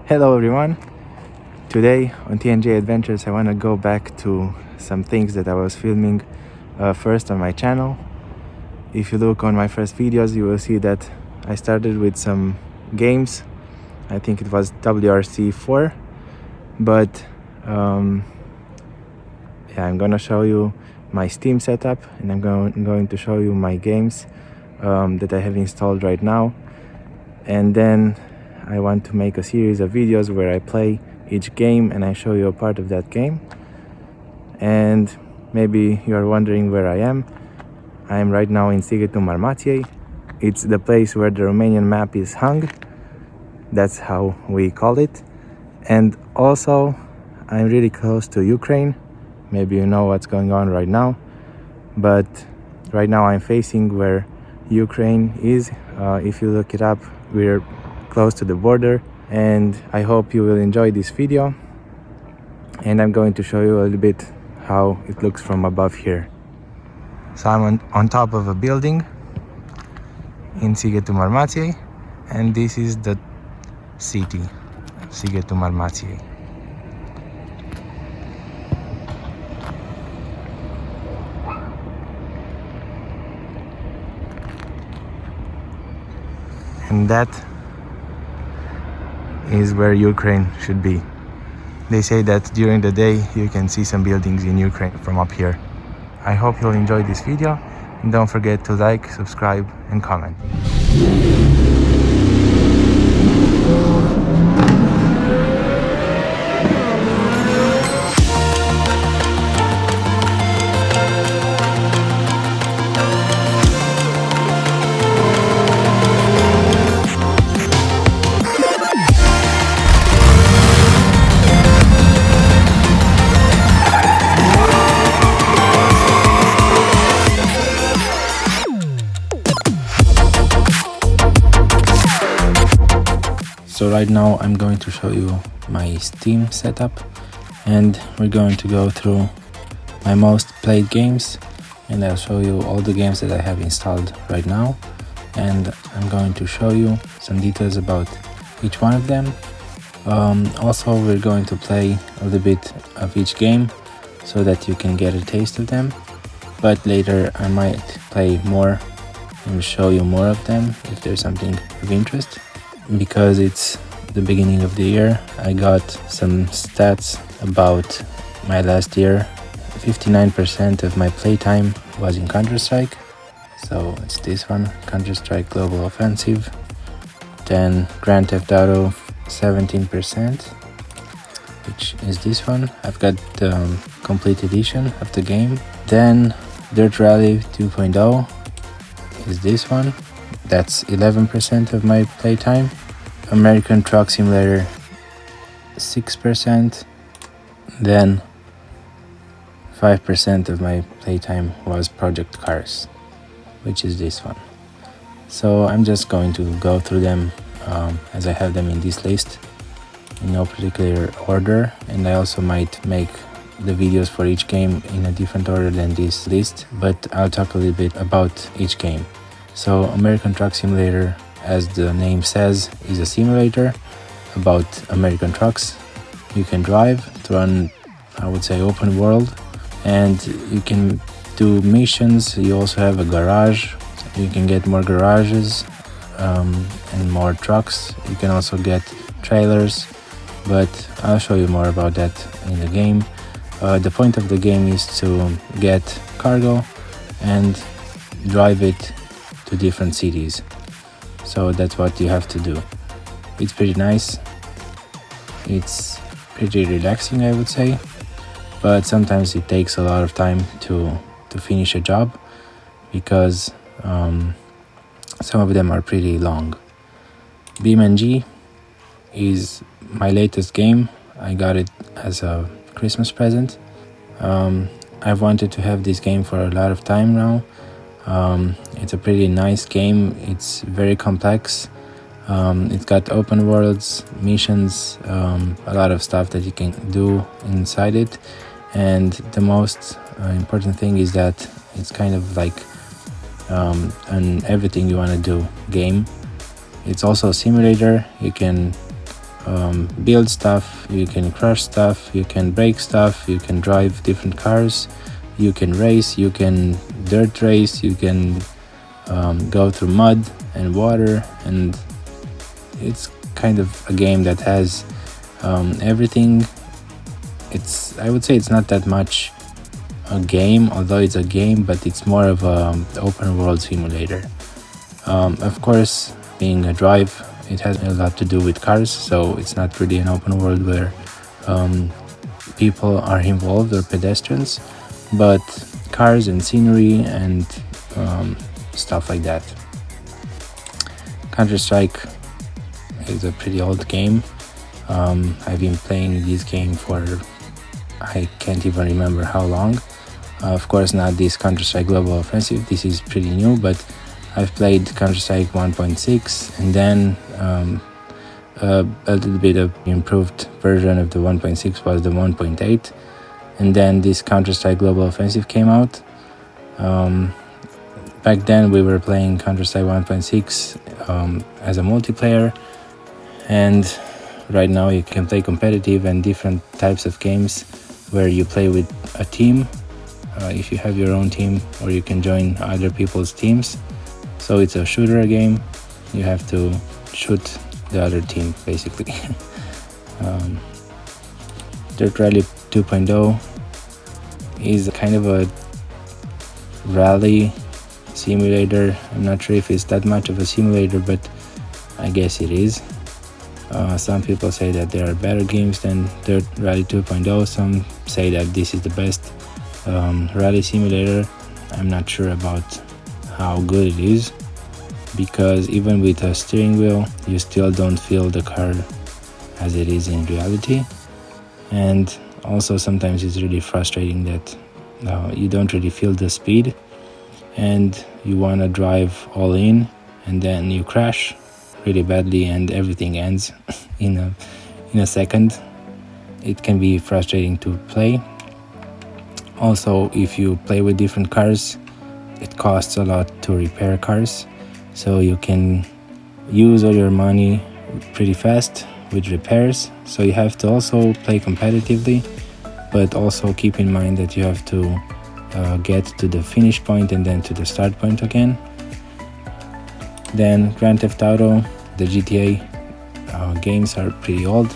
Hello everyone! Today on TNJ Adventures I want to go back to some things that I was filming first on my channel. If you look on my first videos, you will see that I started with some games. I think it was WRC 4, but I'm gonna show you my Steam setup, and I'm going to show you my games that I have installed right now. And then I want to make a series of videos where I play each game and I show you a part of that game. And maybe you are wondering where I am. I am right now in Sighetu Marmației. It's the place where the Romanian map is hung. That's how we call it. And also I'm really close to Ukraine. Maybe you know what's going on right now, but right now I'm facing where Ukraine is. If you look it up, we're close to the border, and I hope you will enjoy this video. And I'm going to show you a little bit how it looks from above here. So I'm on top of a building in Sighetu Marmației, and this is the city of Sighetu Marmației. And that is where Ukraine should be. They say that during the day you can see some buildings in Ukraine from up here. I hope you'll enjoy this video, and don't forget to like, subscribe and comment. So right now I'm going to show you my Steam setup, and we're going to go through my most played games, and I'll show you all the games that I have installed right now, and I'm going to show you some details about each one of them. Also, we're going to play a little bit of each game so that you can get a taste of them, but later I might play more and show you more of them if there's something of interest. Because it's the beginning of the year, I got some stats about my last year. 59% of my playtime was in Counter-Strike, so it's this one, Counter-Strike Global Offensive. Then Grand Theft Auto 17%, which is this one. I've got the complete edition of the game. Then Dirt Rally 2.0 is this one. That's 11% of my playtime. American Truck Simulator 6%. Then 5% of my playtime was Project Cars, which is this one. So I'm just going to go through them as I have them in this list in no particular order, and I also might make the videos for each game in a different order than this list, but I'll talk a little bit about each game. So American Truck Simulator, as the name says, is a simulator about American trucks. You can drive through an, I would say, open world, and you can do missions. You also have a garage. You can get more garages and more trucks. You can also get trailers, but I'll show you more about that in the game. The point of the game is to get cargo and drive it to different cities. So that's what you have to do. It's pretty nice. It's pretty relaxing, I would say, but sometimes it takes a lot of time to finish a job, because some of them are pretty long. BeamNG is my latest game. I got it as a Christmas present. I've wanted to have this game for a lot of time now. It's a pretty nice game. It's very complex. It's got open worlds, missions, a lot of stuff that you can do inside it. And the most important thing is that it's kind of like an everything you want to do game. It's also a simulator. You can build stuff, you can crush stuff, you can break stuff, you can drive different cars, you can race, you can dirt race, you can go through mud and water, and it's kind of a game that has everything. I would say it's not that much a game, although it's a game, but it's more of an open world simulator. Of course, being a drive, it has a lot to do with cars, so it's not really an open world where people are involved or pedestrians, but cars and scenery and stuff like that. Counter-Strike is a pretty old game. I've been playing this game for I can't even remember how long. Of course, not this Counter-Strike Global Offensive, this is pretty new, but I've played Counter-Strike 1.6 and then a little bit of improved version of the 1.6 was the 1.8, and then this Counter-Strike Global Offensive came out. Back then we were playing Counter-Strike 1.6 as a multiplayer, and right now you can play competitive and different types of games where you play with a team, if you have your own team, or you can join other people's teams. So it's a shooter game, you have to shoot the other team basically. Dirt Rally 2.0 is kind of a rally simulator. I'm not sure if it's that much of a simulator, but I guess it is. Some people say that there are better games than Dirt Rally 2.0. Some say that this is the best rally simulator. I'm not sure about how good it is, because even with a steering wheel you still don't feel the car as it is in reality, and also sometimes it's really frustrating that you don't really feel the speed and you want to drive all in and then you crash really badly and everything ends in a second. It can be frustrating to play. Also, if you play with different cars, it costs a lot to repair cars, so you can use all your money pretty fast with repairs. So you have to also play competitively, but also keep in mind that you have to get to the finish point and then to the start point again. Then Grand Theft Auto, the GTA games are pretty old.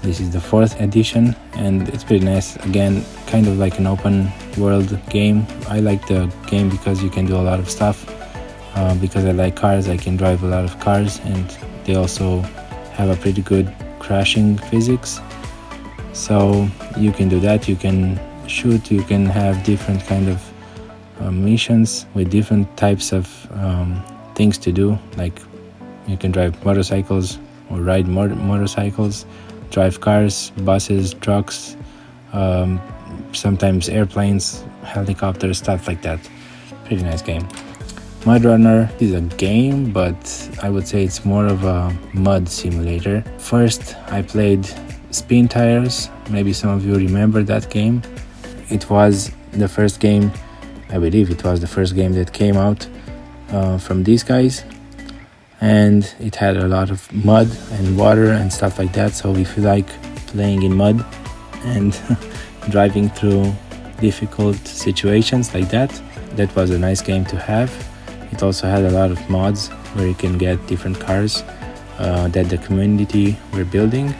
This is the 4th edition and it's pretty nice. Again, kind of like an open world game. I like the game because you can do a lot of stuff. Because I like cars, I can drive a lot of cars, and they also have a pretty good crashing physics. So you can do that, you can shoot, you can have different kind of missions with different types of things to do. Like you can drive motorcycles or ride motorcycles, drive cars, buses, trucks, sometimes airplanes, helicopters, stuff like that. Pretty nice game. MudRunner is a game, but I would say it's more of a mud simulator. First, I played Spin Tires. Maybe some of you remember that game. It was the first game, I believe it was the first game that came out from these guys. And it had a lot of mud and water and stuff like that. So if you like playing in mud and driving through difficult situations like that, that was a nice game to have. It also had a lot of mods where you can get different cars that the community were building.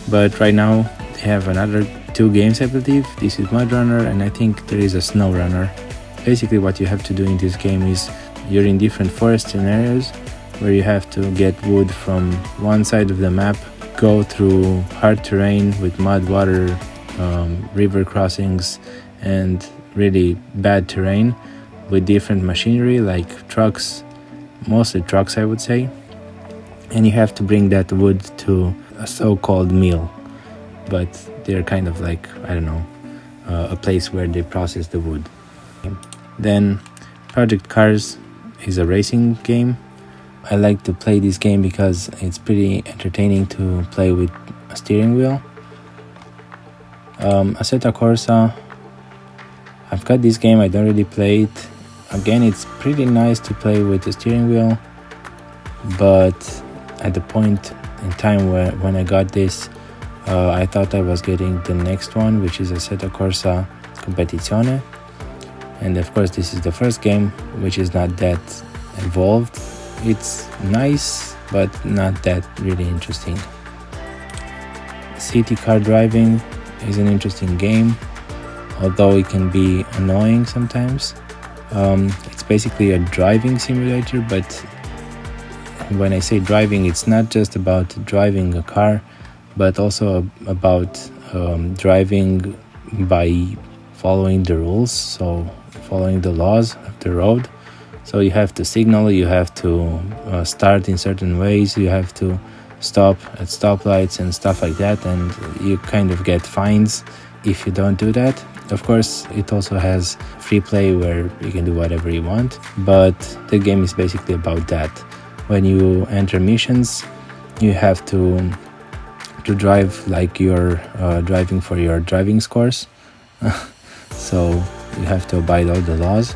But right now they have another 2 games, I believe. This is MudRunner and I think there is a SnowRunner. Basically what you have to do in this game is you're in different forest scenarios where you have to get wood from one side of the map, go through hard terrain with mud, water, river crossings and really bad terrain with different machinery like trucks, mostly trucks I would say, and you have to bring that wood to a so-called mill, but they're kind of like, I don't know, a place where they process the wood. Then Project Cars is a racing game. I like to play this game because it's pretty entertaining to play with a steering wheel. Assetto Corsa, I've got this game, I don't really play it. Again, it's pretty nice to play with the steering wheel, but at the point in time when I got this, I thought I was getting the next one, which is Assetto Corsa Competizione. And of course this is the first game, which is not that involved. It's nice, but not that really interesting. City car driving is an interesting game, although it can be annoying sometimes. It's basically a driving simulator, but when I say driving, it's not just about driving a car, but also about driving by following the rules, so following the laws of the road. So you have to signal, you have to start in certain ways, you have to stop at stoplights and stuff like that, and you kind of get fines if you don't do that. Of course, it also has free play where you can do whatever you want, but the game is basically about that. When you enter missions, you have to drive like you're driving for your driving scores. So you have to abide all the laws,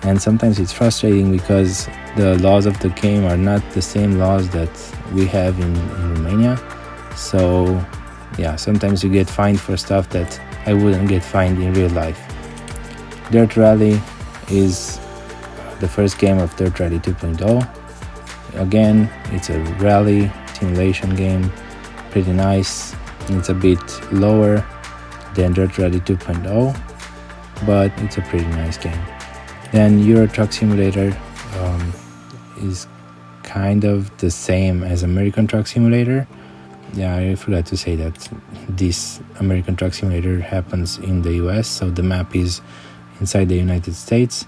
and sometimes it's frustrating because the laws of the game are not the same laws that we have in Romania. So yeah, sometimes you get fined for stuff that I wouldn't get fined in real life. Dirt Rally is the first game of Dirt Rally 2.0. Again, it's a rally simulation game, pretty nice. It's a bit lower than Dirt Rally 2.0, but it's a pretty nice game. Then Euro Truck Simulator is kind of the same as American Truck Simulator. Yeah, I forgot to say that this American Truck Simulator happens in the US, so the map is inside the United States,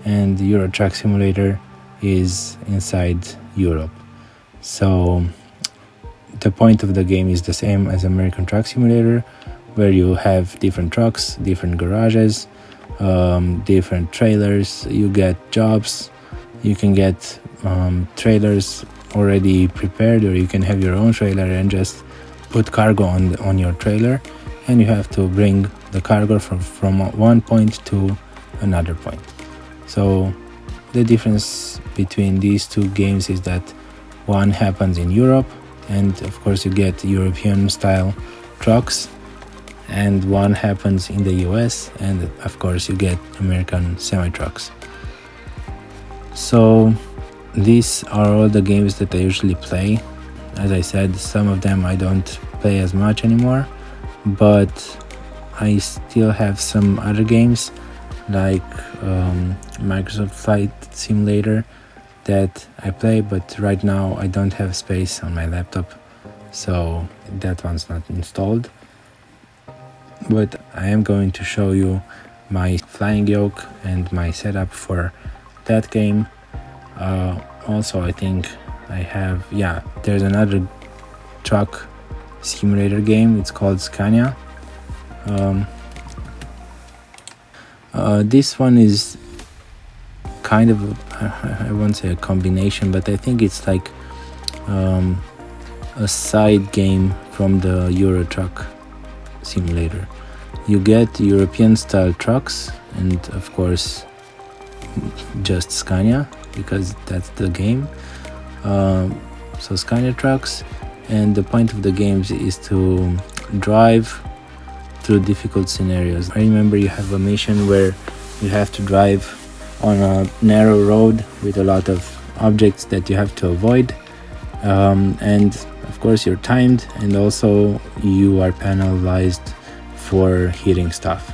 and the Euro Truck Simulator is inside Europe. So the point of the game is the same as American Truck Simulator, where you have different trucks, different garages, different trailers. You get jobs, you can get trailers already prepared, or you can have your own trailer and just put cargo on your trailer, and you have to bring the cargo from one point to another point. So the difference between these two games is that one happens in Europe, and of course you get European style trucks, and one happens in the US, and of course you get American semi-trucks. So these are all the games that I usually play. As I said, some of them I don't play as much anymore, but I still have some other games like Microsoft Flight Simulator that I play, but right now I don't have space on my laptop, so that one's not installed. But I am going to show you my flying yoke and my setup for that game. Also, I think I have, there's another truck simulator game. It's called Scania. This one is kind of, I won't say a combination, but I think it's like a side game from the Euro Truck Simulator. You get European style trucks and of course just Scania, because that's the game. So Scania trucks, and the point of the games is to drive through difficult scenarios. I remember you have a mission where you have to drive on a narrow road with a lot of objects that you have to avoid, and of course you're timed, and also you are penalized for hitting stuff.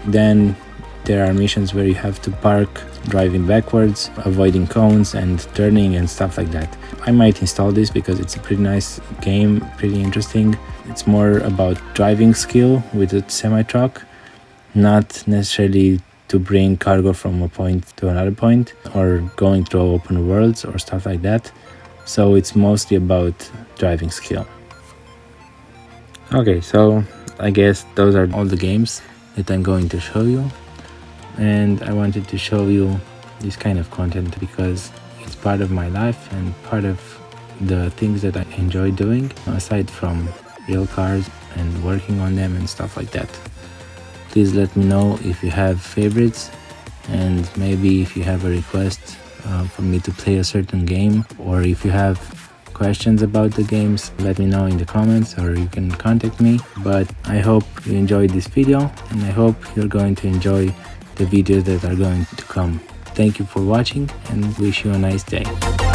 Then there are missions where you have to park driving backwards, avoiding cones and turning and stuff like that. I might install this because it's a pretty nice game, pretty interesting. It's more about driving skill with a semi-truck, not necessarily to bring cargo from a point to another point or going through open worlds or stuff like that. So it's mostly about driving skill. Okay, so I guess those are all the games that I'm going to show you, and I wanted to show you this kind of content because it's part of my life and part of the things that I enjoy doing aside from real cars and working on them and stuff like that. Please let me know if you have favorites, and maybe if you have a request for me to play a certain game, or if you have questions about the games, let me know in the comments or you can contact me. But I hope you enjoyed this video and I hope you're going to enjoy the videos that are going to come. Thank you for watching and wish you a nice day.